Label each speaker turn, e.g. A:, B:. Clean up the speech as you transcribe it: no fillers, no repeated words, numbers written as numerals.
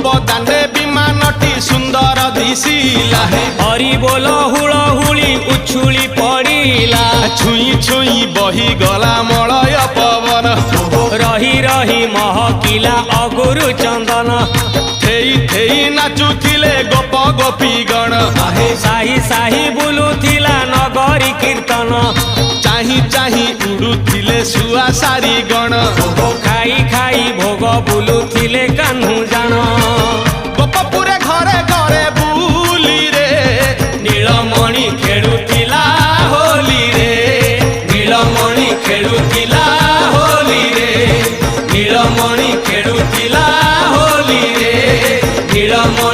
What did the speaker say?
A: बदाने विमानटी सुंदर दिशिला
B: हरि बोल हुलहुली उछुली पड़िला
A: छुई छुई बही गला मलय पवन
B: रही रही महकिला अगुरु चंदन
A: थेई थेई नाचुथिले गोप गोपी गण
B: साही साही बुलुथिला नगरी कीर्तन
A: चाही चाही उड़ुथिले सुआ सारी गण
B: खाई खाई भोग बुलुथिले कान्हू जान
A: गोपपुरे घरे घरे बुली रे
B: नीलमणि खेलुथिला होली रे नीलमणि खेलुथिला होली रे नीलमणि खेलुथिला होली रे नीलमणि